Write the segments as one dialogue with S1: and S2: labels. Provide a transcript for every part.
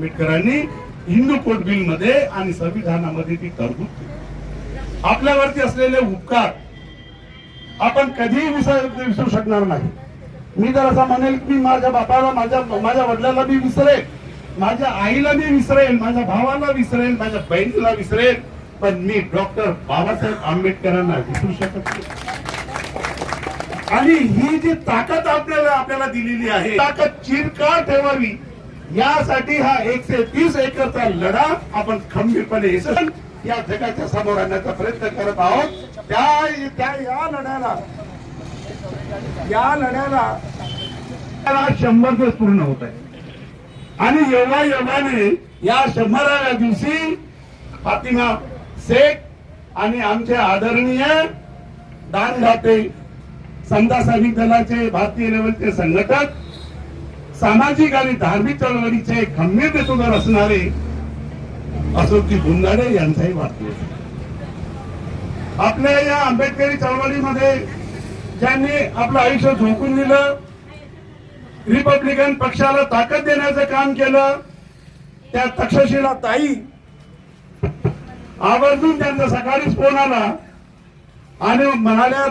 S1: आंबेडकरांनी Hindu code bill मध्ये आणि संविधानामध्ये ती तरतूद केली. आपल्यावरती असलेले उपकार आपण कधीही विसरू शकणार नाही. मी जर असं म्हणेल की माझ्या बापाला, माझ्या वडिलांना मी विसरेल, माझ्या आईला मी विसरेल, माझ्या भावाला विसरेल, माझ्या बहिणीला विसरेल, पण मी डॉक्टर बाबासाहेब आंबेडकरांना विसरू शकत नाही. आणि ही जी ताकद आपल्याला दिलेली आहे, ताकद चिरकाळ ठेवावी यासाठी हा 130 एकरचा लढा आपण खंबीरपणे या जगाच्या समोर आणण्याचा प्रयत्न करत आहोत. या लढ्याला 100 दिवस पूर्ण होत आहे आणि योगायोगाने या 100व्या दिवशी फातिमा शेख आणि आमचे आदरणीय दानदाते, समता सैनिक दलाचे, भारतीय लेवलचे संघटक, सामाजिक आणि धार्मिक चळवळीचे खंबीर नेतृत्व असणारे अशोकजी गुंजाडे यांचाही वाढदिवस. आपल्या या आंबेडकरी चळवळीमध्ये ज्यांनी आपलं आयुष्य झोकून दिलं, रिपब्लिकन पक्षाला ताकद देण्याचं काम केलं, त्या तक्षशिला ताई आवर्जून त्यांचा सकाळीच फोन आला आणि म्हणाल्या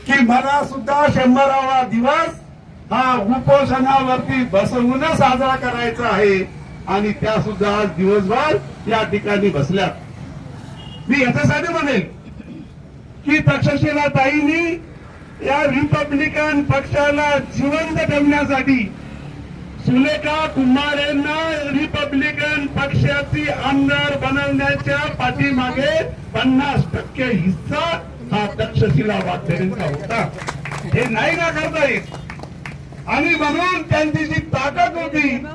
S1: की मला सुद्धा 100वा दिवस हा उपोषणावरती बसवून साजरा करायचा आहे आणि त्या सुद्धा आज दिवसभर या ठिकाणी बसल्या. मी याच्यासाठी म्हणेल की तक्षशिला ताईंनी या रिपब्लिकन पक्षाला जिवंत ठेवण्यासाठी सुलेखा कुमार यांना रिपब्लिकन पक्षाची आमदार बनवण्याच्या पाठीमागे 50% हिस्सा हा तक्षशिला वाघेरेंचा होता. हे नाही ना करता येत. आणि म्हणून त्यांची जी ताकद होती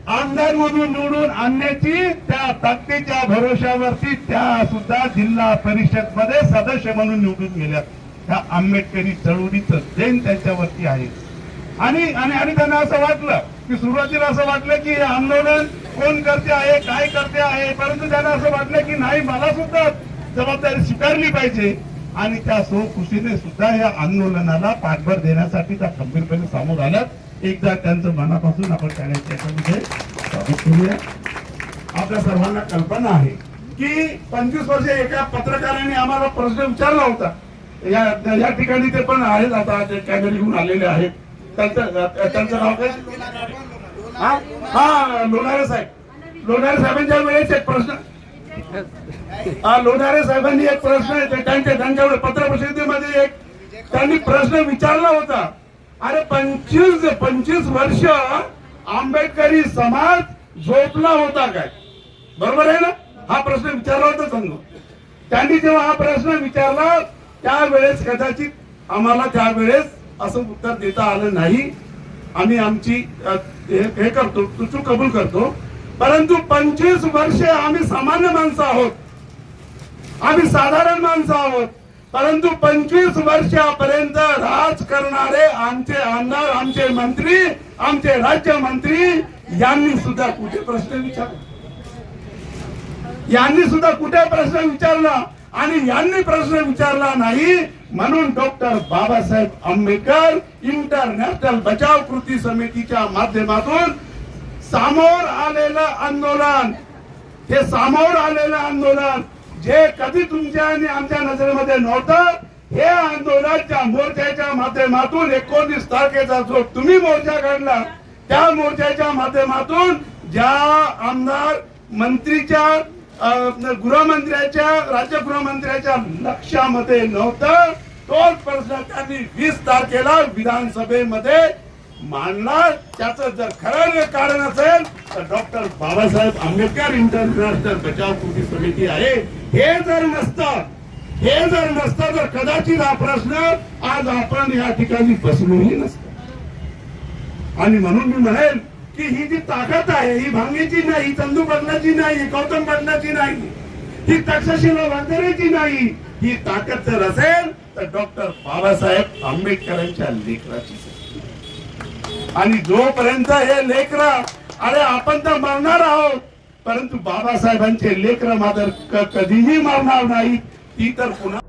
S1: आमदार म्हणून निवडून आणण्याची, त्या ताकदीच्या भरोशावरती त्या सुद्धा जिल्हा परिषद मध्ये सदस्य म्हणून निवडून गेल्या. त्या आंबेडकरी चळवळीचं देण त्यांच्यावरती आहे. आणि त्यांना असं वाटलं की सुरुवातीला असं वाटलं की हे आंदोलन कोण करते आहे, काय करते आहे, परंतु त्यांना असं वाटलं की नाही, मला सुद्धा जबाबदारी स्वीकारली पाहिजे आणि त्या खुशीने सुद्धा या आंदोलनाला पाठबळ देण्यासाठी त्या खंबीरपणे सामोर आल्यात. एकदा त्यांचं मनापासून आपण त्याच्यामध्ये स्वागत करूया. आपल्या सर्वांना कल्पना आहे की 25 वर्ष एका पत्रकाराने आम्हाला प्रश्न विचारला होता. या ठिकाणी ते पण आहेत, आता कॅमेरे घेऊन आलेले आहेत. त्यांचं नाव काय? हा, लोणारे साहेब. लोणारे साहेबांच्या वेळेस एक प्रश्न, लोणारे साहेबांनी एक प्रश्न त्यांच्यावर पत्रपरिषदेमध्ये त्यांनी प्रश्न विचारला होता. अरे 25 वर्ष आंबेडकरी समाज झोपला होता काय? बरोबर आहे ना? हा प्रश्न विचारला होता संघ. त्यांनी जेव्हा हा प्रश्न विचारला त्यावेळेस कदाचित आम्हाला त्यावेळेस असं उत्तर देता आलं नाही. आम्ही आमची हे करतो, चूक कबूल करतो. परंतु 25 वर्षे आम्ही सामान्य माणसं आहोत, आम्ही साधारण माणसं आहोत. परंतु 25 वर्षापर्यंत राज करणारे आमचे आमदार, आमचे मंत्री, आमचे राज्यमंत्री यांनी सुद्धा कुठे प्रश्न विचारला, आणि यांनी प्रश्न विचारला नाही. म्हणून डॉक्टर बाबासाहेब आंबेडकर इंटरनॅशनल बचाव कृती समितीच्या माध्यमातून समोर आलेलं आंदोलन जे कधी तुमच्या आणि आमच्या नजरेमध्ये नव्हतं, हे आंदोलन त्या मोर्चाच्या माध्यमातून 19 तारखेचा जो तुम्ही मोर्चा काढला, त्या मोर्चाच्या माध्यमातून ज्या आमदार मंत्रीच्या गृहमंत्र्याच्या, राज्य गृहमंत्र्याच्या लक्षामध्ये नव्हतं, तोच प्रश्न त्यांनी 20 तारखेला विधानसभेमध्ये मांडला. त्याचं जर खरं कारण असेल तर डॉक्टर बाबासाहेब आंबेडकर इंटरनॅशनल बचाव कृती समिती आहे. हे जर नसतं तर कदाचित हा प्रश्न आज आपण या ठिकाणी बसलोही नसतो. आणि म्हणून मी म्हणेल की ही जी ताकद आहे ही भांगेची नाही, चंदू बदलाची नाही, गौतम बदलाची नाही, ही तक्षशिला वाघेरेची नाही. ही ताकद जर असेल तर डॉक्टर बाबासाहेब आंबेडकरांच्या लेकराची. आणि जोपर्यंत हे लेकर, अरे आपण तर मरणार आहोत, परंतु बाबासाहेबांचे लेकर मात्र कधीही मरणार नाही. ती तर पुन्हा